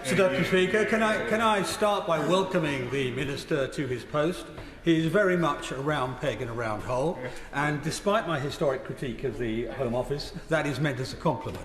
Mr. Deputy Speaker, can I start by welcoming the Minister to his post? He is very much a round peg in a round hole, and despite my historic critique of the Home Office, that is meant as a compliment.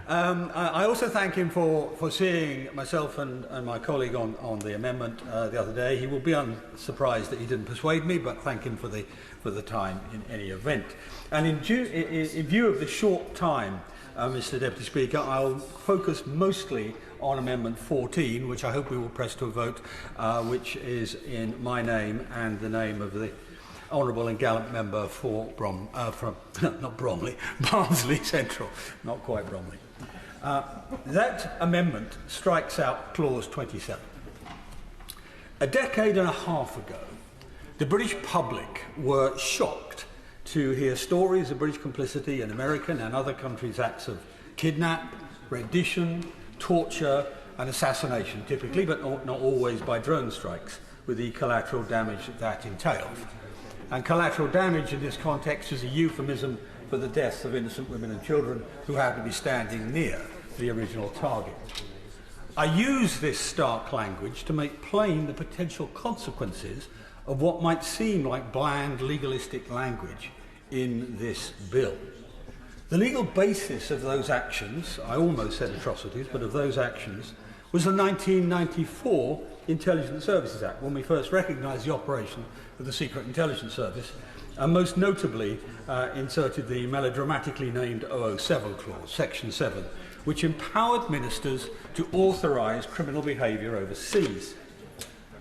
I also thank him for seeing myself and my colleague on the amendment the other day. He will be unsurprised that he didn't persuade me, but thank him for the time in any event. And in view of the short time, Mr. Deputy Speaker, I'll focus mostly on Amendment 14, which I hope we will press to a vote, which is in my name and the name of the honourable and gallant member for not Bromley, Barnsley Central, not quite Bromley. That amendment strikes out clause 27. A decade and a half ago, the British public were shocked to hear stories of British complicity in American and other countries' acts of kidnap, rendition, torture and assassination, typically, but not always by drone strikes, with the collateral damage that entailed. And collateral damage in this context is a euphemism for the deaths of innocent women and children who happened to be standing near the original target. I use this stark language to make plain the potential consequences of what might seem like bland legalistic language in this bill. The legal basis of those actions, I almost said atrocities, but of those actions, was the 1994 Intelligence Services Act, when we first recognised the operation of the Secret Intelligence Service, and most notably inserted the melodramatically named 007 clause, Section 7, which empowered ministers to authorise criminal behaviour overseas.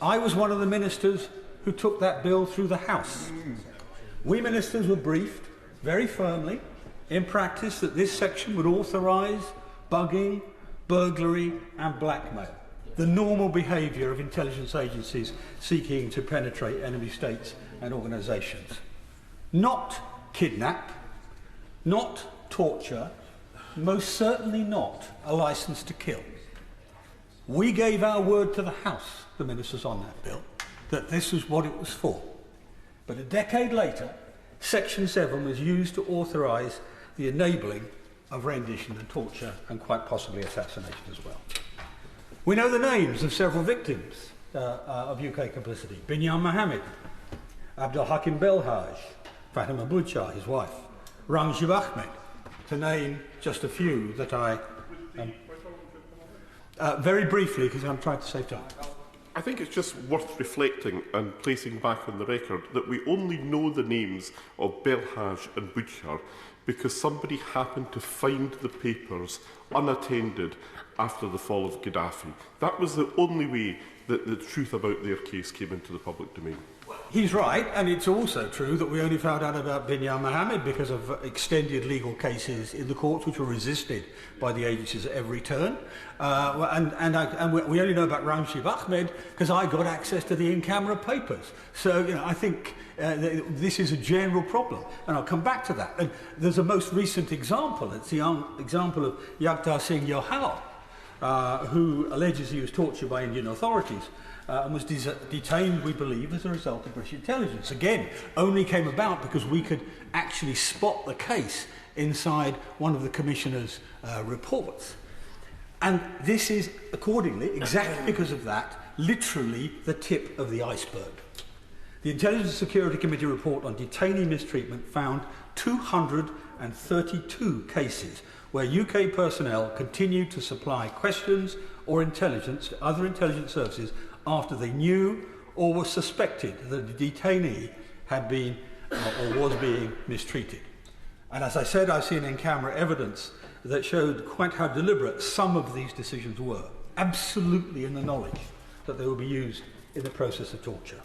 I was one of the ministers who took that bill through the House. We ministers were briefed very firmly in practice that this section would authorise bugging, burglary and blackmail, the normal behaviour of intelligence agencies seeking to penetrate enemy states and organisations. Not kidnap, not torture, most certainly not a licence to kill. We gave our word to the House, the ministers on that bill, that this was what it was for. But a decade later, Section 7 was used to authorise the enabling of rendition and torture and quite possibly assassination as well. We know the names of several victims of UK complicity. Binyam Mohammed, Abdul Hakim Belhaj, Fatima Bouchar, his wife, Ramjib Ahmed, to name just a few that I... very briefly, because I'm trying to save time. I think it's just worth reflecting and placing back on the record that we only know the names of Belhaj and Bouchar because somebody happened to find the papers unattended after the fall of Gaddafi. That was the only way that the truth about their case came into the public domain. He's right, and it's also true that we only found out about Binyam Mohammed because of extended legal cases in the courts which were resisted by the agencies at every turn. And we only know about Ramjib Ahmed because I got access to the in-camera papers. So, I think this is a general problem, and I'll come back to that. And there's a most recent example. It's the example of Yaghtar Singh Yohal, who alleges he was tortured by Indian authorities. And was detained, we believe, as a result of British intelligence. Again, only came about because we could actually spot the case inside one of the Commissioner's reports. And this is, accordingly, exactly because of that, literally the tip of the iceberg. The Intelligence and Security Committee report on detainee mistreatment found 232 cases where UK personnel continued to supply questions or intelligence to other intelligence services after they knew or were suspected that the detainee had been or was being mistreated. And as I said, I've seen in-camera evidence that showed quite how deliberate some of these decisions were, absolutely in the knowledge that they would be used in the process of torture.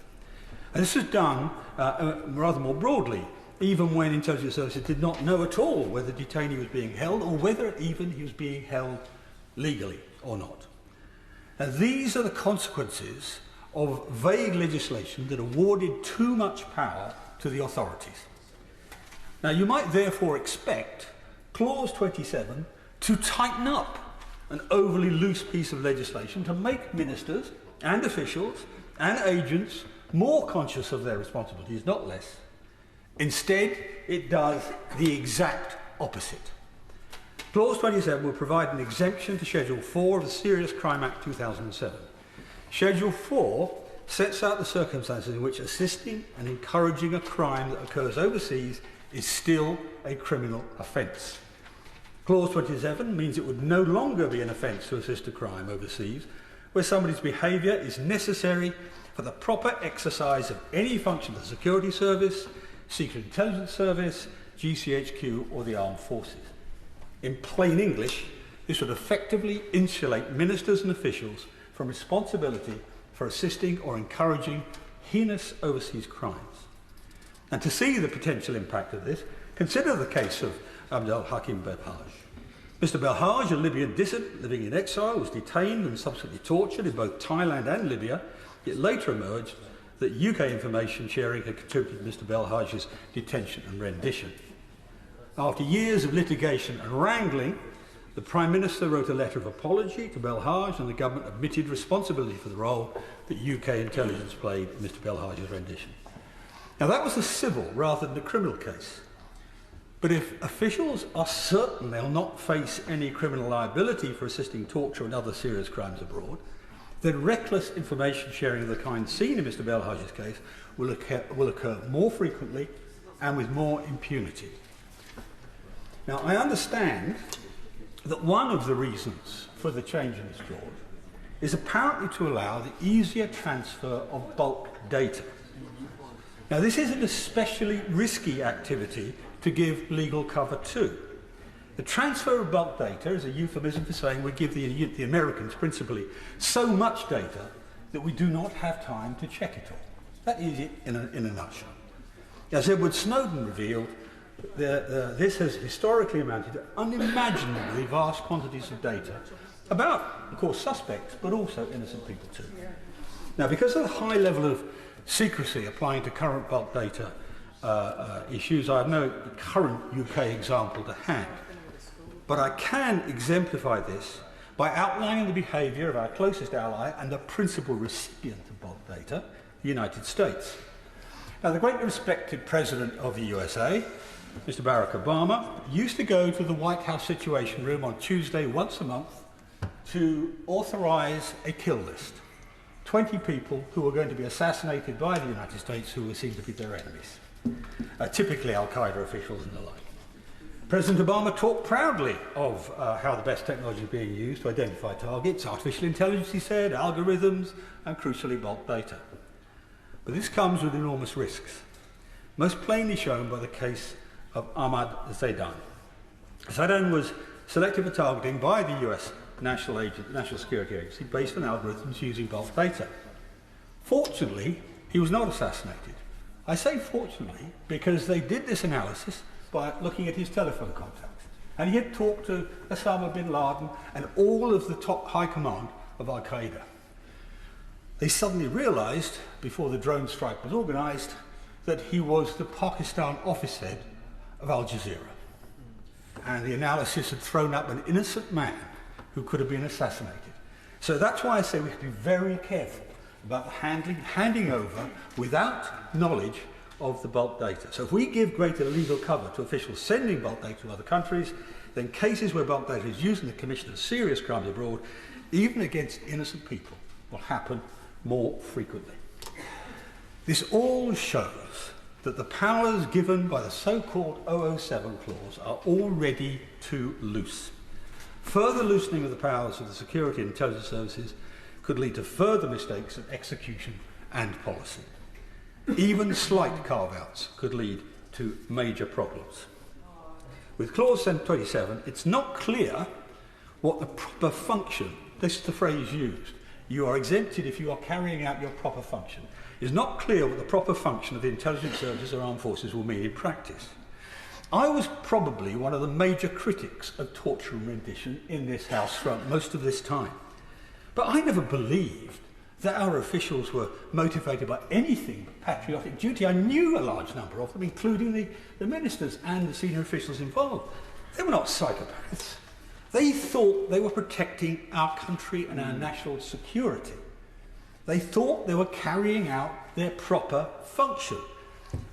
And this was done rather more broadly, even when intelligence services did not know at all whether the detainee was being held or whether even he was being held legally or not. Now, these are the consequences of vague legislation that awarded too much power to the authorities. Now, you might therefore expect Clause 27 to tighten up an overly loose piece of legislation to make ministers and officials and agents more conscious of their responsibilities, not less. Instead, it does the exact opposite. Clause 27 will provide an exemption to Schedule 4 of the Serious Crime Act 2007. Schedule 4 sets out the circumstances in which assisting and encouraging a crime that occurs overseas is still a criminal offence. Clause 27 means it would no longer be an offence to assist a crime overseas where somebody's behaviour is necessary for the proper exercise of any function of the security service, secret intelligence service, GCHQ or the armed forces. In plain English, this would effectively insulate ministers and officials from responsibility for assisting or encouraging heinous overseas crimes. And to see the potential impact of this, consider the case of Abdel Hakim Belhaj. Mr. Belhaj, a Libyan dissident living in exile, was detained and subsequently tortured in both Thailand and Libya. It later emerged that UK information sharing had contributed to Mr. Belhaj's detention and rendition. After years of litigation and wrangling, the Prime Minister wrote a letter of apology to Belhaj and the government admitted responsibility for the role that UK intelligence played in Mr. Belhaj's rendition. Now that was a civil rather than a criminal case. But if officials are certain they'll not face any criminal liability for assisting torture and other serious crimes abroad, then reckless information sharing of the kind seen in Mr. Belhaj's case will occur more frequently and with more impunity. Now, I understand that one of the reasons for the change in this clause is apparently to allow the easier transfer of bulk data. Now, this is an especially risky activity to give legal cover to. The transfer of bulk data is a euphemism for saying we give the Americans principally so much data that we do not have time to check it all. That is it in a nutshell. As Edward Snowden revealed, this has historically amounted to unimaginably vast quantities of data about, of course, suspects, but also innocent people too. Now, because of the high level of secrecy applying to current bulk data issues, I have no current UK example to hand, but I can exemplify this by outlining the behaviour of our closest ally and the principal recipient of bulk data, the United States. Now, the greatly respected President of the USA, Mr. Barack Obama, used to go to the White House Situation Room on Tuesday once a month to authorise a kill list. 20 people who were going to be assassinated by the United States who were seen to be their enemies, typically Al-Qaeda officials and the like. President Obama talked proudly of how the best technology is being used to identify targets, artificial intelligence, he said, algorithms, and crucially bulk data. But this comes with enormous risks, most plainly shown by the case of Ahmad Zaidan. Zaidan was selected for targeting by the US National Security Agency based on algorithms using bulk data. Fortunately, he was not assassinated. I say fortunately because they did this analysis by looking at his telephone contacts. And he had talked to Osama bin Laden and all of the top high command of Al-Qaeda. They suddenly realized, before the drone strike was organized, that he was the Pakistan office head of Al Jazeera. And the analysis had thrown up an innocent man who could have been assassinated. So that's why I say we have to be very careful about handing over without knowledge of the bulk data. So if we give greater legal cover to officials sending bulk data to other countries, then cases where bulk data is used in the commission of serious crimes abroad, even against innocent people, will happen more frequently. This all shows that the powers given by the so-called 007 clause are already too loose. Further loosening of the powers of the security and intelligence services could lead to further mistakes of execution and policy. Even slight carve-outs could lead to major problems. With clause 27, it's not clear what the proper function, this is the phrase used, you are exempted if you are carrying out your proper function. It's not clear what the proper function of the intelligence services or armed forces will mean in practice. I was probably one of the major critics of torture and rendition in this House for most of this time. But I never believed that our officials were motivated by anything but patriotic duty. I knew a large number of them, including the ministers and the senior officials involved. They were not psychopaths. They thought they were protecting our country and our national security. They thought they were carrying out their proper function.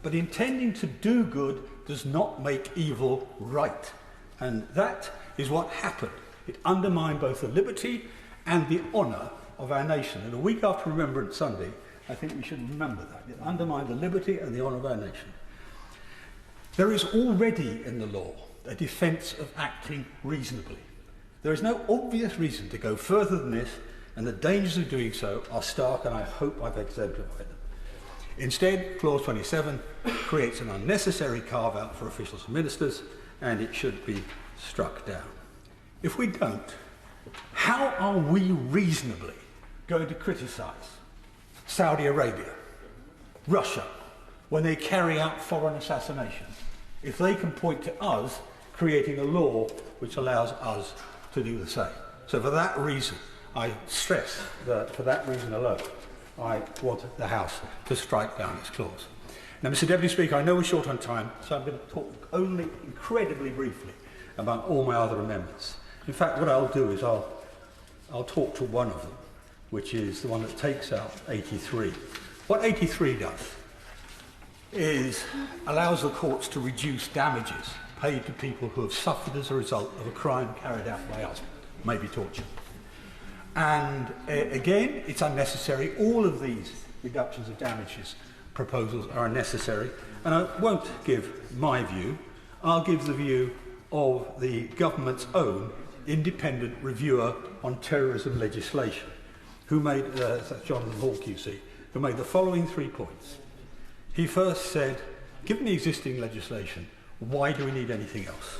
But intending to do good does not make evil right. And that is what happened. It undermined both the liberty and the honour of our nation. And a week after Remembrance Sunday, I think we should remember that. It undermined the liberty and the honour of our nation. There is already in the law a defence of acting reasonably. There is no obvious reason to go further than this, and the dangers of doing so are stark, and I hope I've exemplified them. Instead, Clause 27 creates an unnecessary carve-out for officials and ministers, and it should be struck down. If we don't, how are we reasonably going to criticise Saudi Arabia, Russia, when they carry out foreign assassinations, if they can point to us creating a law which allows us to do the same? So for that reason, I stress that for that reason alone, I want the House to strike down this clause. Now, Mr. Deputy Speaker, I know we're short on time, so I'm going to talk only incredibly briefly about all my other amendments. In fact, what I'll do is I'll talk to one of them, which is the one that takes out 83. What 83 does is allows the courts to reduce damages paid to people who have suffered as a result of a crime carried out by us, maybe torture. And again, it's unnecessary. All of these reductions of damages proposals are unnecessary. And I won't give my view. I'll give the view of the government's own independent reviewer on terrorism legislation, who made, Jonathan Hall QC, who made the following 3 points. He first said, given the existing legislation, why do we need anything else?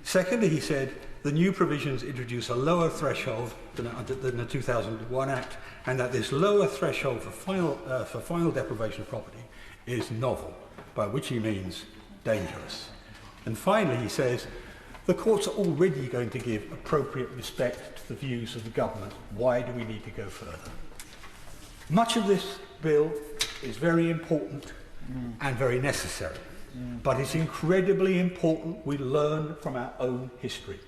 Secondly, he said, the new provisions introduce a lower threshold than the 2001 Act, and that this lower threshold for final deprivation of property is novel, by which he means dangerous. And finally, he says, the courts are already going to give appropriate respect to the views of the government. Why do we need to go further? Much of this bill is very important and very necessary, but it's incredibly important we learn from our own history.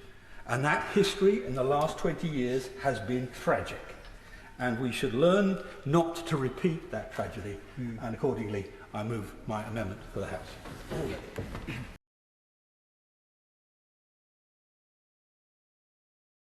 And that history in the last 20 years has been tragic. And we should learn not to repeat that tragedy. And accordingly, I move my amendment for the House.